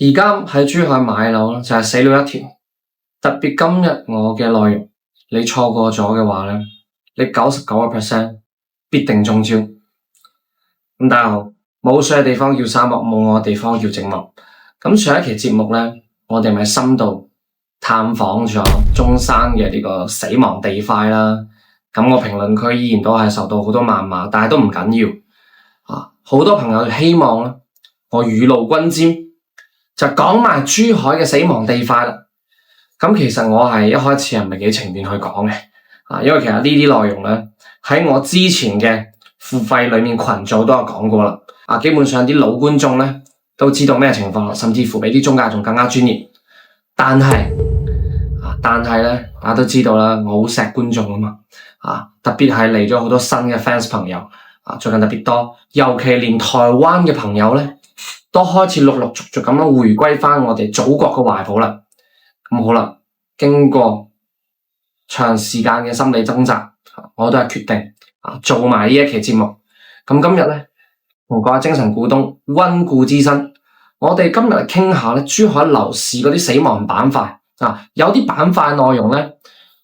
而家喺珠海買樓就係死路一條，特別今日我嘅內容，你錯過咗嘅話呢，你99%必定中招。大家好，冇水嘅地方叫沙漠，冇我嘅地方叫寂寞。上一期節目呢，我哋咪深度探訪咗中山嘅呢個死亡地塊啦。我評論區依然都係受到好多謾罵，但係都唔緊要。好多朋友希望咧，我雨露均沾，就講埋珠海嘅死亡地塊啦。其實我係一開始係唔係幾情願去講嘅，因為其實呢啲內容咧喺我之前嘅付費裏面群組都有講過啦。基本上啲老觀眾咧都知道咩情況，甚至乎比啲中介仲更加專業。但係咧，大家都知道啦，我好錫觀眾啊嘛，特別係嚟咗好多新嘅 fans 朋友，最近特別多，尤其連台灣嘅朋友咧，都開始陸陸續續咁樣回歸翻我哋祖國嘅懷抱啦。好啦，經過長時間嘅心理掙扎，我都係決定做埋呢一期節目。今日咧，同各位精神股東溫故知新，我哋今日嚟傾下咧珠海樓市嗰啲死亡板塊。有啲板塊內容咧，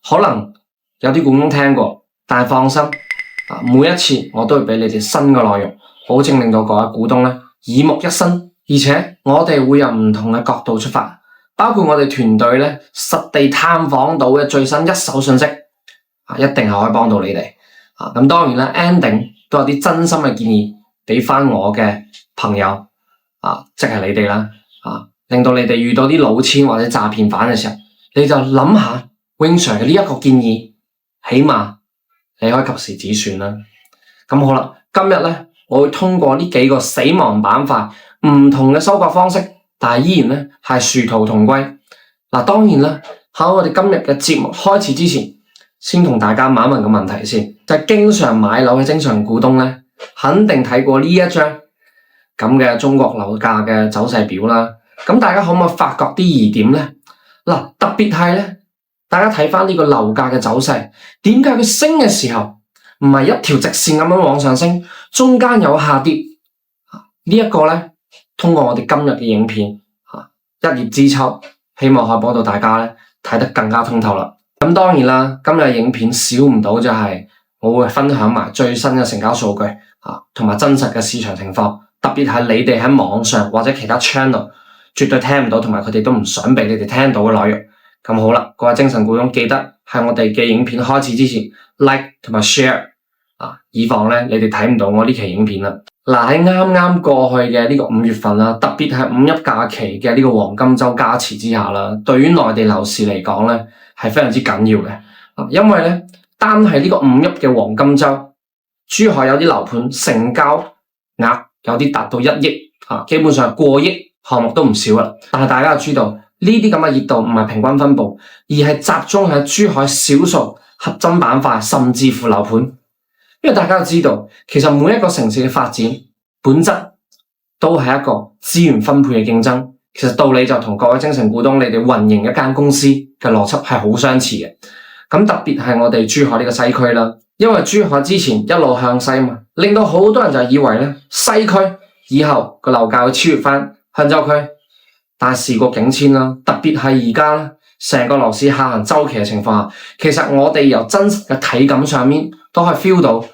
可能有啲股東聽過，但係放心，每一次我都會俾你哋新嘅內容，保證令到各位股東咧耳目一新，而且我哋會有唔同嘅角度出發，包括我哋團隊咧實地探訪到嘅最新一手信息，一定係可以幫到你哋。咁當然啦 ending 都有啲真心嘅建議俾翻我嘅朋友，即係你哋啦，令到你哋遇到啲老千或者詐騙犯嘅時候，你就諗下 Wing Sir 嘅呢一個建議，起碼你可以及時止損啦。好啦，今日咧我會通過呢幾個死亡板塊唔同嘅收割方式，但係依然咧係殊途同歸。當然啦，喺我哋今日嘅節目開始之前，先同大家問一問個問題先，就係經常買樓嘅正常股東咧，肯定睇過呢一張咁嘅中國樓價嘅走勢表啦。大家可唔可以發覺啲疑點呢？特別係咧，大家睇翻呢個樓價嘅走勢，點解佢升嘅時候唔係一條直線咁樣往上升，中間有下跌？呢一個咧，通過我哋今日嘅影片一葉知秋，希望可以幫到大家咧睇得更加通透啦。當然啦，今日嘅影片少唔到就係我會分享埋最新嘅成交數據同埋真實嘅市場情況，特別係你哋喺網上或者其他 channel 絕對聽唔到，同埋佢哋都唔想俾你哋聽到嘅內容。好啦，各位精神股東記得喺我哋嘅影片開始之前 like 同埋 share，以防咧你哋睇唔到我呢期影片啦。喺啱啱過去嘅呢個5月份啦，特別係五一假期嘅呢個黃金周加持之下啦，對於內地樓市嚟講咧係非常之緊要嘅。因為咧單係呢個五一嘅黃金周，珠海有啲樓盤成交額有啲達到1億，基本上過億項目都唔少啦。但係大家要知道，呢啲咁嘅熱度唔係平均分布，而係集中喺珠海少數核心板塊，甚至乎樓盤。因為大家要知道，其實每一個城市嘅發展本質都係一個資源分配嘅競爭。其實道理就同各位精神股東你哋運營一間公司嘅邏輯係好相似嘅。特別係我哋珠海呢個西區啦，因為珠海之前一路向西嘛，令到好多人就以為咧西區以後個樓價會超越翻香洲區。但係事過境遷啦，特別係而家咧成個樓市下行周期嘅情況下，其實我哋由真實嘅體感上面都係 feel 到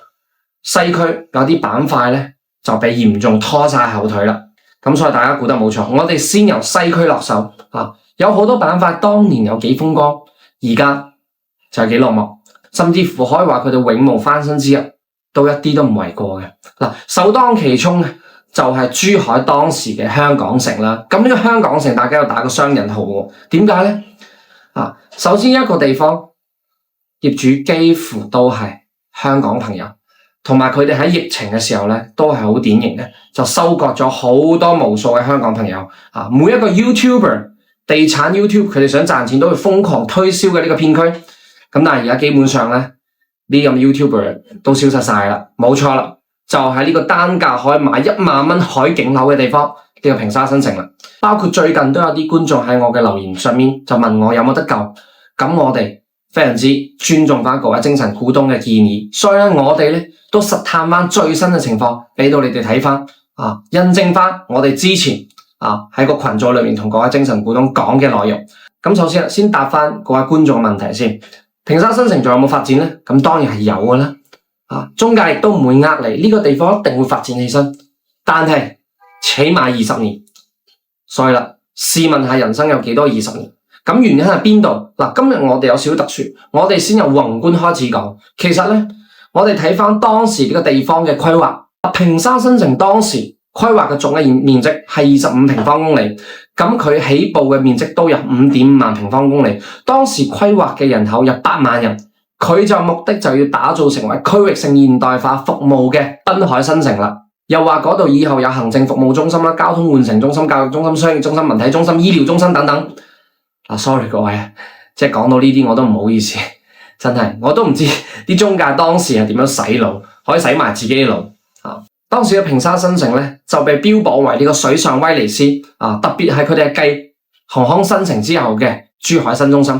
西區有啲板塊咧就被嚴重拖晒後腿啦。所以大家估得冇錯，我哋先由西區落手。有好多板塊當年有幾風光，而家就係幾落寞，甚至乎可以話佢哋永無翻身之日，都一啲都唔為過嘅。首當其衝嘅就係珠海當時嘅香港城啦。呢個香港城大家要打個雙引號喎。點解呢？首先一個地方業主幾乎都係香港朋友，同埋佢哋喺疫情嘅時候咧都係好典型嘅，就收割咗好多無數嘅香港朋友。每一個 YouTuber 地產 YouTube 佢哋想賺錢都會瘋狂推銷嘅呢個片區。但係而家基本上咧呢咁 YouTuber 都消失晒啦，冇錯啦，就係呢個單價可以買1萬蚊海景樓嘅地方，呢個平沙新城啦。包括最近都有啲觀眾喺我嘅留言上面就問我有冇得救，我哋非常之尊重翻各位精神股東嘅建議，所以咧我哋咧都實探翻最新嘅情況俾到你哋睇翻，印證翻我哋之前喺個群組裏面同各位精神股東講嘅內容。咁首先答翻各位觀眾嘅問題先，平沙新城仲有冇發展呢？咁當然係有㗎啦。中介亦都唔會呃你，呢個地方一定會發展起身，但係起碼20年。所以啦，試問下人生有幾多20年？咁原因係邊度？今日我哋有少少特殊，我哋先由宏觀開始講。其實呢，我哋睇翻當時呢個地方嘅規劃，平沙新城當時規劃嘅總嘅面積係25平方公里，咁佢起步嘅面積都有5.5萬平方公里。當時規劃嘅人口有8萬人，佢就目的就要打造成為區域性現代化服務嘅濱海新城啦。又話嗰度以後有行政服務中心啦、交通換乘中心、教育中心、商業中心、文體中心、醫療中心等等。sorry 各位，即係講到呢啲我都唔好意思，真係我都唔知啲中介當時係點樣洗腦，可以洗埋自己腦。當時嘅平沙新城呢，就被標榜為呢個水上威尼斯，特別係佢哋係繼航空新城之後嘅珠海新中心。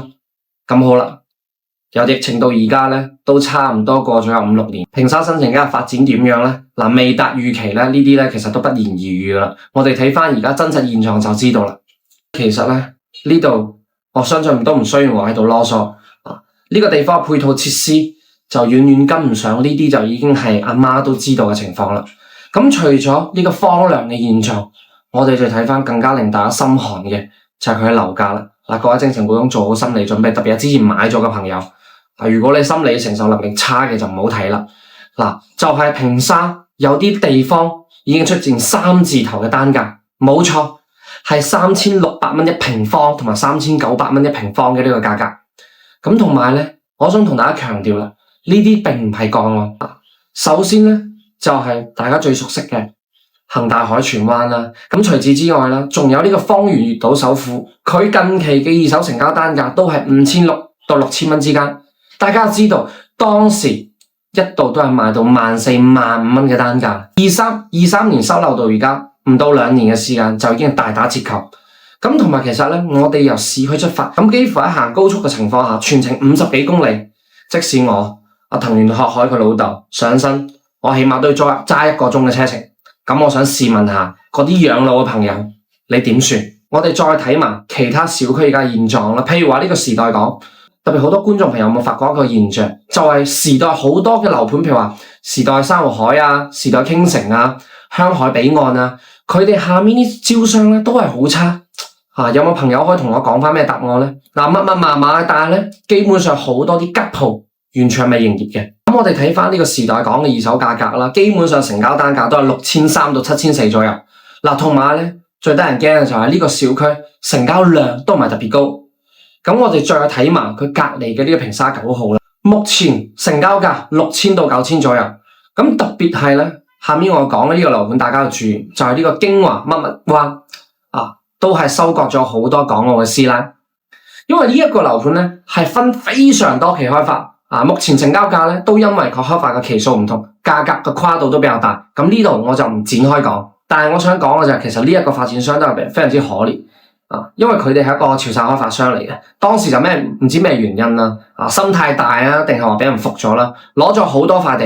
咁好啦，由疫情到而家呢，都差唔多過咗有5-6年，平沙新城而家發展點樣呢？未達預期呢，呢啲呢其實都不言而喻噶啦。我哋睇翻而家真實現狀就知道啦。其實呢，呢度我相信都唔需要我喺度囉嗦。呢個地方配套設施就遠遠跟唔上，呢啲就已經係阿媽都知道嘅情況啦。咁除咗呢個荒涼嘅現象，我哋就睇翻更加令大家心寒嘅就係佢嘅樓價啦。各位精神股東做好心理準備，特別係之前買咗嘅朋友，如果你心理承受能力差嘅就唔好睇啦。就係平沙有啲地方已經出現3字頭嘅單價，冇錯，係3600蚊一平方同埋3900蚊一平方嘅呢個價格。咁同埋呢，我想同大家強調啦，呢啲並唔係個案。首先呢，就係大家最熟悉嘅恒大海泉灣啦。咁除此之外啦，仲有呢個方圓粵島首富，佢近期嘅二手成交單價都係5600到6000蚊之間。大家知道當時一度都係賣到14000、15000蚊嘅單價。23年收樓到而家唔到2年嘅時間就已經大打折扣。咁同埋其實呢，我哋由市區出發，咁幾乎喺行高速嘅情況下，全程50幾公里。即使我藤原拓海佢老豆上身，我起碼都要揸1個鐘嘅車程。咁我想試問下嗰啲養老嘅朋友，你點算？我哋再睇埋其他小區而家現狀啦，譬如話呢個時代港，特別好多觀眾朋友有冇發覺一個現象，就係時代好多嘅樓盤，譬如話時代珊瑚海啊、時代傾城啊、香海彼岸啊，佢哋下面啲招商咧都係好差。有冇朋友可以同我講翻咩答案呢？密麻麻，但係咧基本上好多啲吉鋪完全係未營業嘅。咁我哋睇翻呢個時代港嘅二手價格啦，基本上成交單價都係6300到7400左右。同埋咧最得人驚嘅就係呢個小區成交量都唔係特別高。咁我哋再睇埋佢隔籬嘅呢個平沙9號啦，目前成交價6000到9000左右。咁特別係咧，下面我講嘅呢個樓盤大家要注意，就係呢個京華乜乜灣都係收割咗好多港澳嘅師奶。因為呢一個樓盤咧係分非常多期開發。目前成交價咧都因為佢開發嘅期數唔同，價格嘅跨度都比較大。咁呢度我就唔展開講，但係我想講嘅就係其實呢一個發展商都係非常之可憐。因為佢哋係一個潮汕開發商嚟嘅，當時就唔知咩原因啦，心太大啊，定係話俾人服咗啦，攞咗好多塊地。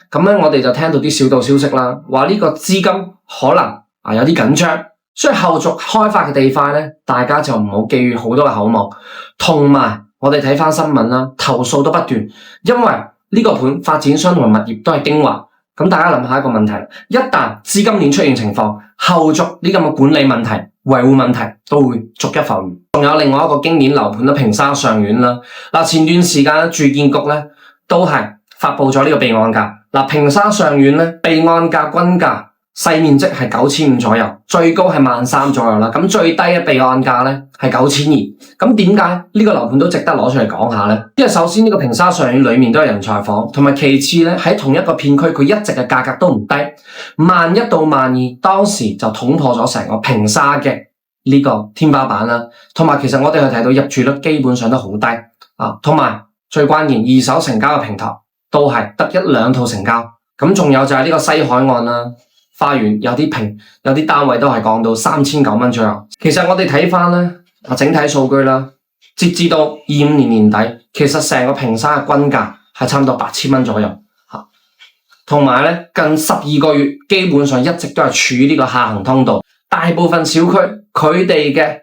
咁咧我哋就聽到啲小道消息啦，話呢個資金可能有啲緊張。所以後續開發嘅地塊咧，大家就唔好寄予好多嘅厚望。同埋我哋睇翻新聞啦，投訴都不斷，因為呢個盤發展商同埋物業都係京華。咁大家諗下一個問題，一旦資金鏈出現情況，後續呢咁嘅管理問題、維護問題都會逐一浮現。仲有另外一個經典樓盤啦，平沙上苑啦。前段時間住建局咧都係發布咗呢個備案價。平沙上苑咧備案價均價。細面積係9500左右，最高係13000左右啦。咁最低嘅備案價咧係9200。咁點解呢個樓盤都值得攞出嚟講下咧？因為首先呢個平沙上苑裏面都有人才房，同埋其次咧喺同一個片區，佢一直嘅價格都唔低，11000到12000，當時就捅破咗成個平沙嘅呢個天花板啦。同埋其實我哋去睇到入住率基本上都好低同埋最關鍵二手成交嘅平台都係得1-2套成交。咁仲有就係呢個西海岸啦。花園有啲單位都係降到3900蚊左右。其實我哋睇翻咧整體數據啦，截至到25年年底，其實成個平沙嘅均價係差唔多8000蚊左右。同埋咧近12個月基本上一直都係處於呢個下行通道。大部分小區佢哋嘅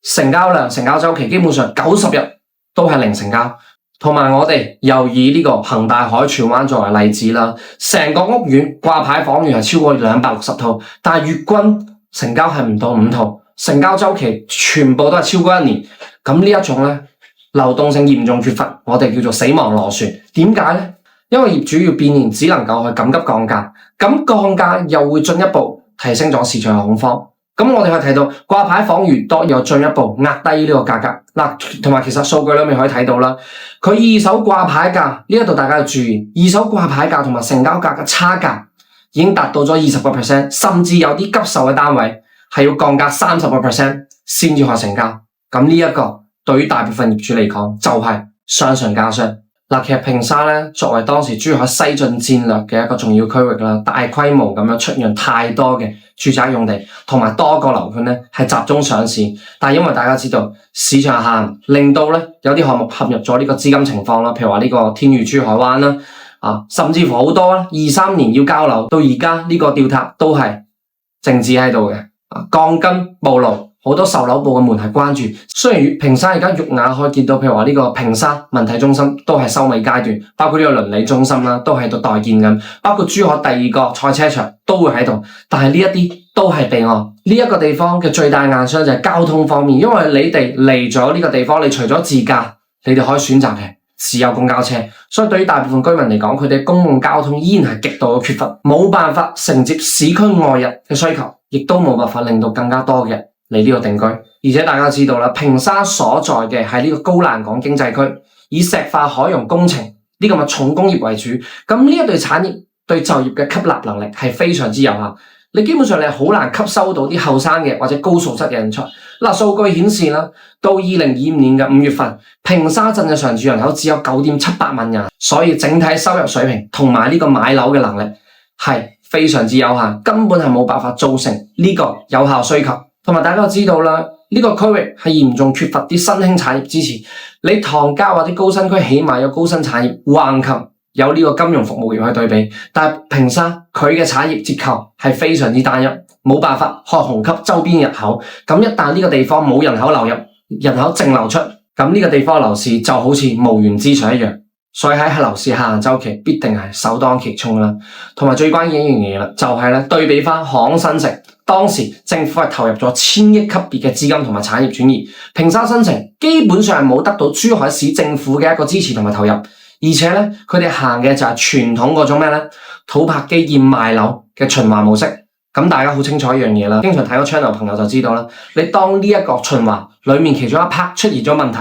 成交量、成交週期基本上90日都係零成交。同埋我哋又以呢個恒大海荃灣作為例子啦，成個屋苑掛牌房源係超過260套，但係月均成交係唔到5套，成交週期全部都係超過1年。咁呢一種咧，流動性嚴重缺乏，我哋叫做死亡螺旋。點解咧？因為業主要變現，只能夠去緊急降價，咁降價又會進一步提升咗市場嘅恐慌。咁我哋可以睇到掛牌房越多，又進一步壓低呢個價格。嗱，同埋其實數據裏面可以睇到啦，佢二手掛牌價呢一度大家要注意，二手掛牌價同埋成交價嘅差價已經達到咗20%，甚至有啲急售嘅單位係要降價30%先至可以成交。咁呢一個對於大部分業主嚟講就係傷上加傷。嗱，其實平沙咧作為當時珠海西進戰略嘅一個重要區域啦，大規模咁樣出讓太多嘅住宅用地，同埋多個樓盤咧係集中上市。但係因為大家知道市場下行，令到咧有啲項目陷入咗呢個資金情況啦，譬如話呢個天譽珠海灣啦，甚至乎好多啦23年要交樓，到而家呢個吊塔都係靜止喺度嘅，鋼筋暴露。好多售樓部嘅門係關住，雖然平沙而家肉眼可以見到，譬如話呢個平沙文體中心都係收尾階段，包括呢個鄰里中心啦，都喺度待建緊，包括珠海第2個賽車場都會喺度，但係呢一啲都係備案。呢一個地方嘅最大硬傷就係交通方面，因為你哋嚟咗呢個地方，你除咗自駕，你哋可以選擇嘅只有公交車，所以對於大部分居民嚟講，佢哋公共交通依然係極度嘅缺乏，冇辦法承接市區外溢嘅需求，亦都冇辦法令到更加多嘅嚟呢度定居。而且大家知道啦，平沙所在嘅係呢個高欄港經濟區，以石化海洋工程呢個重工業為主，咁呢一類產業對就業嘅吸納能力係非常之有限。你基本上你係好難吸收到啲後生嘅或者高素質嘅人才。嗱，數據顯示啦，到2025年嘅5月份，平沙鎮嘅常住人口只有9.78萬人，所以整體收入水平同埋呢個買樓嘅能力係非常之有限，根本係冇辦法造成呢個有效需求。同埋大家都知道啦，呢個區域係嚴重缺乏啲新興產業支持。你唐家或者高新區起碼有高新產業，橫琴有呢個金融服務業去對比，但係平沙佢嘅產業結構係非常之單一，冇辦法學紅吸周邊人口。咁一旦呢個地方冇人口流入，人口淨流出，咁呢個地方樓市就好似無源之水一樣。所以喺樓市下行週期必定係首當其衝啦。同埋最關鍵一樣嘢啦，就係咧對比翻杭新城，當時政府係投入咗1000億級別嘅資金同埋產業轉移，平沙新城基本上係冇得到珠海市政府嘅一個支持同埋投入，而且咧佢哋行嘅就係傳統嗰種咩咧土拍基建賣樓嘅循環模式。咁大家好清楚一樣嘢啦，經常睇個 channel 朋友就知道啦。你當呢一個循環裏面其中一 part 出現咗問題，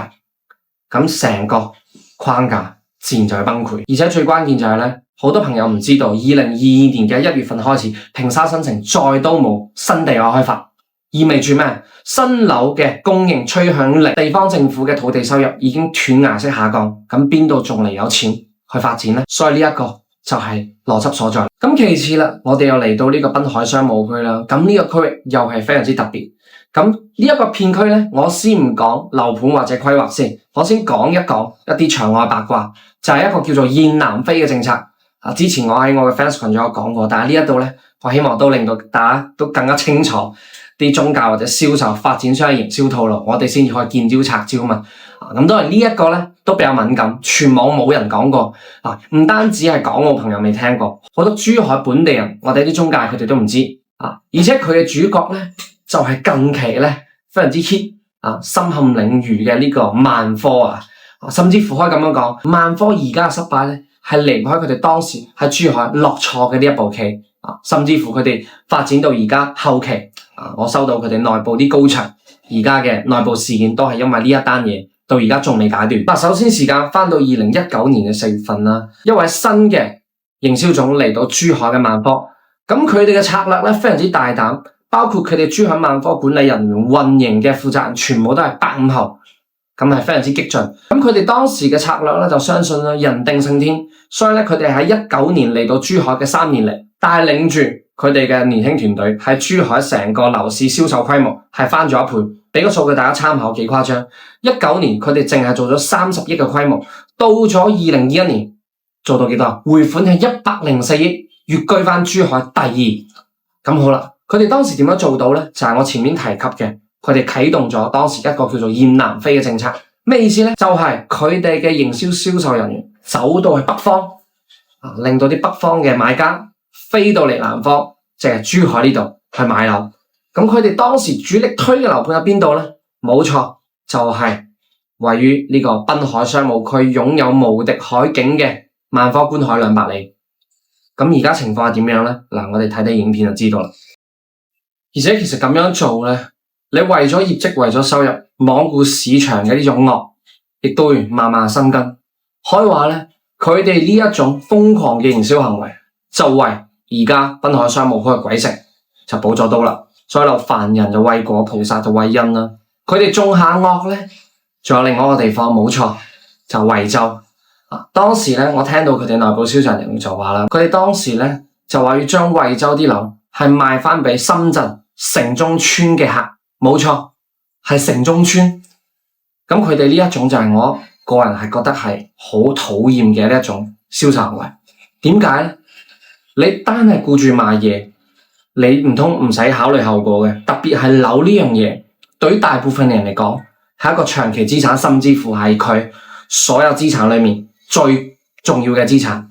咁成個框架自然就會崩潰。而且最關鍵就係咧，好多朋友唔知道2022年嘅1月份開始，平沙新城再都冇新地價開發，意味住咩？新樓嘅供應趨向零，地方政府嘅土地收入已經斷崖式下降，咁邊度仲嚟有錢去發展呢？所以呢一個就係邏輯所在。咁其次啦，我哋又嚟到呢個濱海商務區啦，咁呢個區域又係非常之特別。咁呢一個片區咧，我先唔講樓盤或者規劃先，我先講一講一啲場外八卦，就係一個叫做燕南飛嘅政策。之前我喺我嘅 fans 群組有講過，但係呢一度咧，我希望都令到大家都更加清楚啲中介或者銷售發展商嘅營銷套路，我哋先至可以見招拆招嘛。咁當然呢一個咧都比較敏感，全網冇人講過。唔單止係港澳朋友未聽過，好多珠海本地人，我哋啲中介佢哋都唔知。而且佢嘅主角咧就係近期咧非常之 hit 深陷囹圄嘅呢個萬科甚至乎可以咁樣講，萬科而家嘅失敗咧係離唔開佢哋當時喺珠海落錯嘅呢一步棋甚至乎佢哋發展到而家後期我收到佢哋內部啲高層而家嘅內部事件都係因為呢一單嘢，到而家仲未解決。首先時間翻到2019年嘅4月份啦，一位新嘅營銷總嚟到珠海嘅萬科，咁佢哋嘅策略咧非常之大膽，包括佢哋珠海萬科管理人員、運營嘅負責人全部都係85後，咁係非常之激進。咁佢哋當時嘅策略咧就相信啦，人定勝天，所以咧佢哋喺19年嚟到珠海嘅3年嚟，帶領住佢哋嘅年輕團隊喺珠海成個樓市銷售規模係翻咗1倍。俾個數據大家參考，幾誇張。19年佢哋淨係做咗30億嘅規模，到咗2021年做到幾多？回款係104億，越居翻珠海第2。咁好啦，佢哋當時點樣做到呢？就係我前面提及嘅，佢哋啟動咗當時一個叫做雁南飛嘅政策。咩意思呢？就係佢哋嘅營銷售人員走到去北方，令到啲北方嘅買家飛到嚟南方，即係珠海呢度去買樓。咁佢哋當時主力推嘅樓盤喺邊度呢？冇錯，就係位於呢個濱海商務區，擁有無敵海景嘅萬科觀海200里。咁而家情況係點樣呢？嗱，我哋睇睇影片就知道啦。而且其實咁樣做呢，你為咗業績，為咗收入，罔顧市場嘅呢種惡，亦都會慢慢生根。可以話呢，佢哋呢一種瘋狂嘅營銷行為，就為而家濱海商務區嘅鬼城就補咗刀啦。所以凡人就為過，菩薩就為因啦。佢哋種下惡呢，仲有另外一個地方，冇錯，就惠州。當時呢，我聽到佢哋內部銷售人員就話啦，佢哋當時呢，就話要將惠州啲樓係賣翻俾深圳城中村嘅客，冇錯，係城中村。咁佢哋呢一種就係我個人係覺得係好討厭嘅呢一種銷售行為。點解呢？你單係顧住賣嘢，你唔通唔使考慮後果嘅？特別係樓呢樣嘢，對於大部分人嚟講係一個長期資產，甚至乎係佢所有資產裏面最重要嘅資產。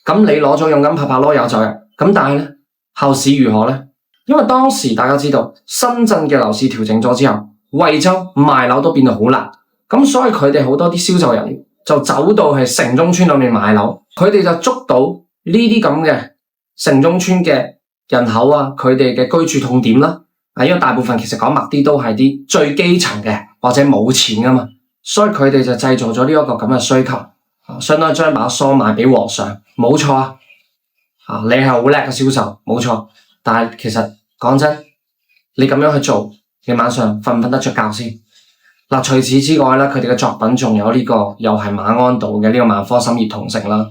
咁你攞咗佣金拍拍籮柚走人，咁但係呢，後市如何呢？因為當時大家知道深圳嘅樓市調整咗之後，惠州賣樓都變到好難，咁所以佢哋好多啲銷售人員就走到去城中村裏面買樓，佢哋就捉到呢啲咁嘅城中村嘅人口啊，佢哋嘅居住痛點啦。因為大部分其實講白啲都係啲最基層嘅或者冇錢噶嘛，所以佢哋就製造咗呢一個咁嘅需求，相當於將把梳賣俾和尚，冇錯啊！你係好叻嘅銷售，冇錯。但係其實講真，你咁樣去做，你晚上瞓唔瞓得着覺先？嗱，除此之外咧，佢哋嘅作品仲有呢個又係馬鞍島嘅呢個萬科深業同城啦。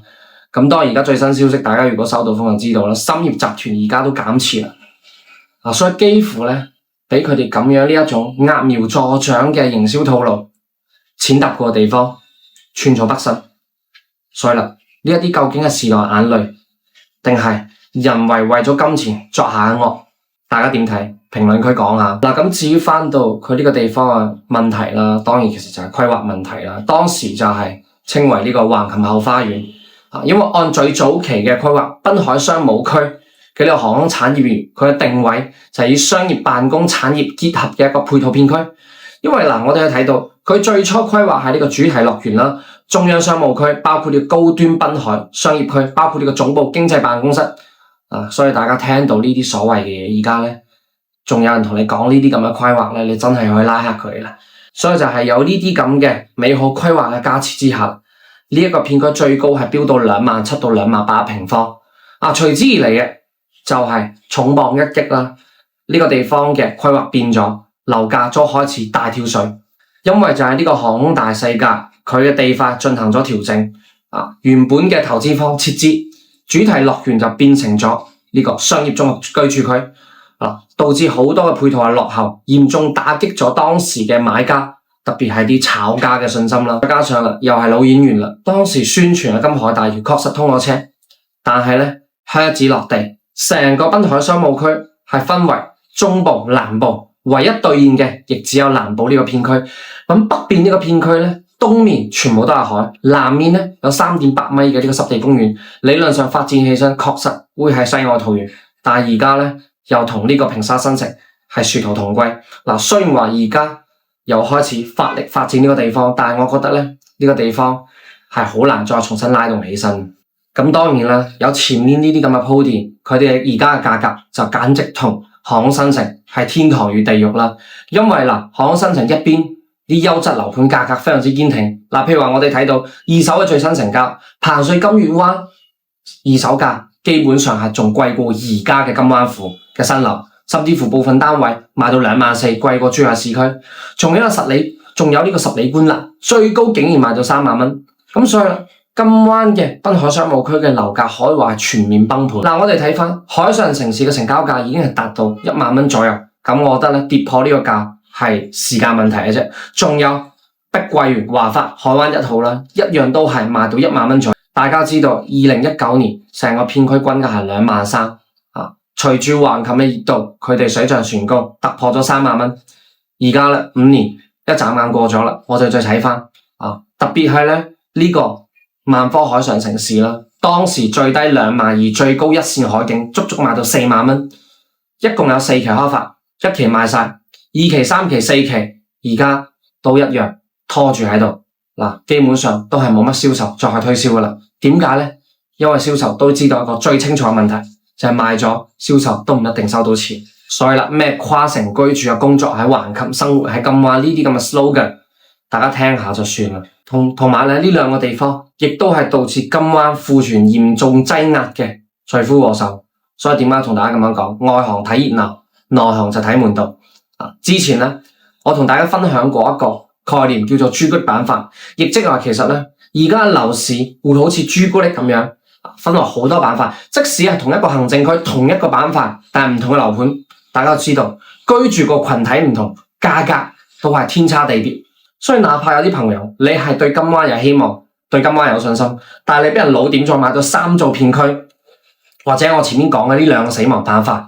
咁當然而家最新消息，大家如果收到風就知道啦，深業集團而家都減持啦。所以幾乎咧，俾佢哋咁樣呢一種揠苗助長嘅營銷套路，踐踏過嘅地方，寸草不生。所以啦，呢一啲究竟係時代眼淚，定係人為咗金錢作下嘅惡？大家點睇？評論區講下。嗱，咁至於翻到佢呢個地方嘅問題啦，當然其實就係規劃問題啦。當時就係稱為呢個橫琴後花園，因為按最早期嘅規劃，濱海商務區嘅呢個航空產業園，佢嘅定位就係以商業辦公產業結合嘅一個配套片區。因為嗱，我哋可以睇到佢最初規劃係呢個主題樂園啦、中央商務區，包括呢個高端濱海商業區，包括呢個總部經濟辦公室。所以大家聽到呢啲所謂嘅嘢，而家咧仲有人同你講呢啲咁嘅規劃咧，你真係可以拉黑佢啦。所以就係有呢啲咁嘅美好規劃嘅加持之下，呢一個片區最高係飆到27,000到28,000平方。隨之而嚟嘅就係重磅一擊啦。呢個地方嘅規劃變咗，樓價都開始大跳水，因為就係呢個航空大世界佢嘅地塊進行咗調整。原本嘅投資方撤資，主題樂園就變成咗呢個商業綜合居住區，導致好多嘅配套係落後，嚴重打擊咗當時嘅買家，特別係啲炒家嘅信心啦。再加上又係老演員啦，當時宣傳嘅金海大橋確實通咗車，但係咧靴子落地，成個濱海商務區係分為中部、南部，唯一兌現嘅亦只有南部呢個片區。咁北邊呢個片區咧，東面全部都係海，南面咧有3.8米嘅呢個濕地公園，理論上發展起身確實會係世外桃源，但係而家咧又同呢個平沙新城係殊途同歸。雖然話而家又開始發力發展呢個地方，但係我覺得咧呢個地方係好難再重新拉動起身。咁當然啦，有前面呢啲咁嘅鋪墊，佢哋而家嘅價格就簡直同航空新城係天堂與地獄啦。因為航空新城一邊啲優質樓盤價格非常之堅挺，譬如話我哋睇到二手嘅最新成交，彭帥金月灣二手價基本上係仲貴過而家嘅金灣府嘅新樓，甚至乎部分單位賣到24,000，貴過珠海市區。仲有呢個十里官立，最高竟然賣到3萬蚊。咁所以金灣嘅濱海商務區嘅樓價可以話係全面崩盤。我哋睇翻海上城市嘅成交價已經係達到1萬蚊左右，咁我覺得跌破呢個價係時間問題嘅啫。仲有碧桂園、華發、海灣1號啦，一樣都係賣到1萬蚊左右。大家知道2019年成個片區均價係2萬3，隨住橫琴嘅熱度，佢哋水漲船高，突破咗3萬蚊。而家咧5年一眨眼過咗啦，我就再睇翻啊，特別係咧呢個萬科海上城市啦，當時最低2萬2，最高一線海景足足賣到4萬蚊，一共有4期開發，一期賣晒，2期、3期、4期，而家都一樣拖住喺度嗱，基本上都係冇乜銷售再去推銷噶啦。點解咧？因為銷售都知道一個最清楚嘅問題，就係賣咗銷售都唔一定收到錢。所以啦，咩跨城居住啊、工作喺橫琴、生活喺金灣呢啲咁嘅 slogan， 大家聽下就算啦。同埋咧，呢兩個地方亦都係導致金灣庫存嚴重擠壓嘅罪魁禍首。所以點解同大家咁樣講？外行睇熱鬧，內行就睇門道。之前咧，我同大家分享過一個概念，叫做朱古力板塊，亦即係話其實咧，而家樓市會好似朱古力咁樣分為好多板塊，即使係同一個行政區、同一個板塊，但係唔同嘅樓盤，大家都知道居住個群體唔同，價格都係天差地別。所以哪怕有啲朋友你係對金灣有希望、對金灣有信心，但係你俾人老點咗買到3座片區，或者我前面講嘅呢2個死亡板塊，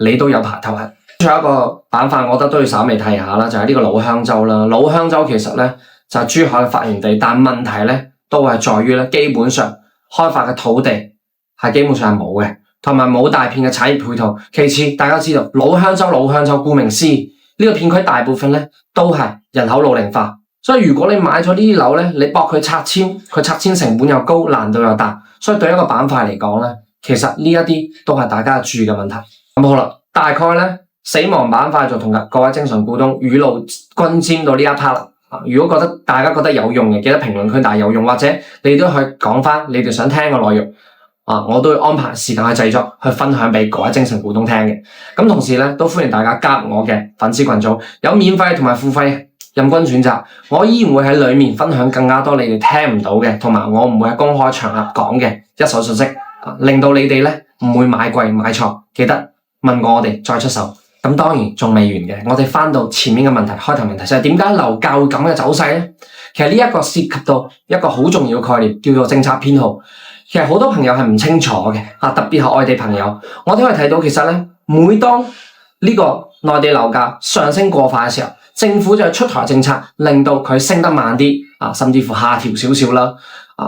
你都有排頭痕。最後一個板塊，我覺得都要稍微提下啦，就係呢個老香洲啦。老香洲其實咧就係珠海嘅發源地，但問題咧都係在於咧，基本上開發嘅土地係基本上係冇嘅，同埋冇大片嘅產業配套。其次，大家知道老香洲顧名思義，呢個片區大部分咧都係人口老齡化，所以如果你買咗呢啲樓咧，你搏佢拆遷，佢拆遷成本又高，難度又大，所以對一個板塊嚟講咧，其實呢一啲都係大家注意嘅問題。咁好啦，大概咧死亡板塊就同各位精神股東雨露均沾到呢一 part 啦。如果大家覺得有用嘅，記得評論區大有用，或者你都去講翻你哋想聽嘅內容我都會安排時間去製作，去分享俾各位精神股東聽嘅。咁同時咧，都歡迎大家加入我嘅粉絲群組，有免費同埋付費任君選擇。我依然會喺裏面分享更加多你哋聽唔到嘅，同埋我唔會喺公開場合講嘅一手信息，令到你哋咧唔會買貴買錯。記得問過我哋再出手。咁當然仲未完嘅，我哋翻到前面嘅問題，開頭問題就係點解樓價會咁嘅走勢咧？其實呢一個涉及到一個好重要嘅概念，叫做政策偏好。其實好多朋友係唔清楚嘅，特別係外地朋友，我哋可以睇到其實咧，每當呢個內地樓價上升過快嘅時候，政府就出台政策，令到佢升得慢啲，甚至乎下調少少啦。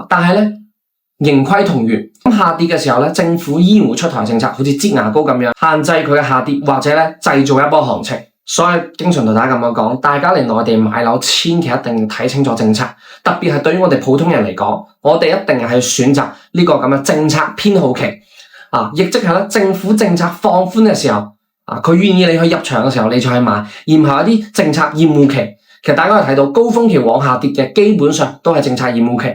但係咧，盈虧同源，咁下跌嘅時候咧，政府依然會出台政策，好似擠牙膏咁樣，限制佢嘅下跌，或者咧製造一波行情。所以經常同大家咁樣講，大家嚟內地買樓，千祈一定要睇清楚政策，特別係對於我哋普通人嚟講，我哋一定係選擇呢個咁嘅政策偏好期，亦即係咧政府政策放寬嘅時候，佢願意你去入場嘅時候，你就去買，而唔係一啲政策厭惡期。其實大家可以睇到，高峰期往下跌嘅，基本上都係政策厭惡期。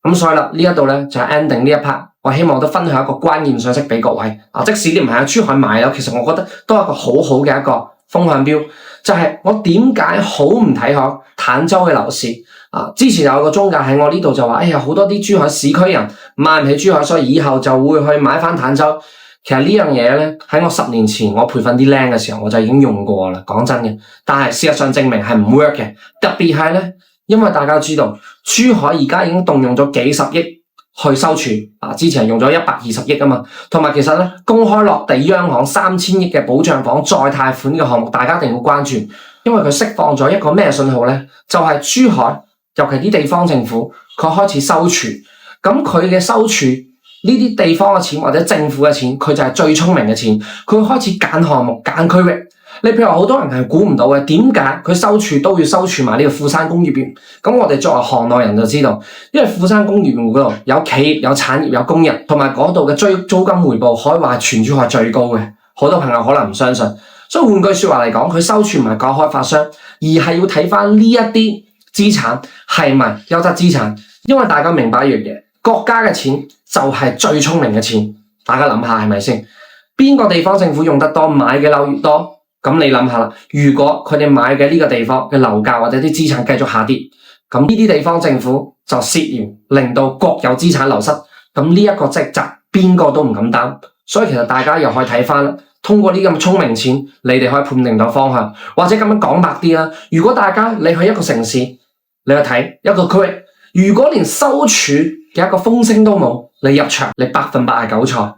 咁所以啦，呢一度咧就係 ending 呢一 part，我希望都分享一個關鍵信息俾各位。即使你唔係喺珠海買樓，其實我覺得都係一個好好嘅一個風向標，就係我點解好唔睇好坦洲嘅樓市。之前有個中介喺我呢度就話，好多啲珠海市區人買唔起珠海，所以以後就會去買翻坦洲。其實呢樣嘢咧，喺我10年前我培訓啲僆嘅時候，我就已經用過啦。講真嘅，但係事實上證明係唔 work 嘅。特別係咧，因為大家知道珠海而家已經動用咗幾十億去收儲，之前係用咗120億啊嘛。同埋其實咧，公開落地央行3000億嘅保障房再貸款呢個項目，大家一定要關注，因為佢釋放咗一個咩信號咧？就係珠海，尤其啲地方政府，佢開始收儲。咁佢嘅收儲呢啲地方嘅錢或者政府嘅錢，佢就係最聰明嘅錢。佢會開始揀項目、揀區域。你譬如話好多人係估唔到嘅，點解佢收儲都要收儲埋呢個富山工業園？咁我哋作為行內人就知道，因為富山工業園嗰度有企業、有產業、有工人，同埋嗰度嘅租金回報可以話係全珠海最高嘅。好多朋友可能唔相信，所以換句說話嚟講，佢收儲唔係搞開發商，而係要睇翻呢一啲資產係咪優質資產。因為大家明白一樣嘢，國家嘅錢就係最聰明嘅錢。大家諗下係咪先？邊個地方政府用得多，買嘅樓越多？咁你諗下啦，如果佢哋買嘅呢個地方嘅樓價或者啲資產繼續下跌，咁呢啲地方政府就涉嫌令到國有資產流失，咁呢一個職責邊個都唔敢擔。所以其實大家又可以睇翻，通過呢咁聰明錢，你哋可以判定到方向。或者咁樣講白啲啦，如果大家你去一個城市，你去睇一個區域，如果連收儲嘅一個風聲都冇，你入場你100%係韭菜。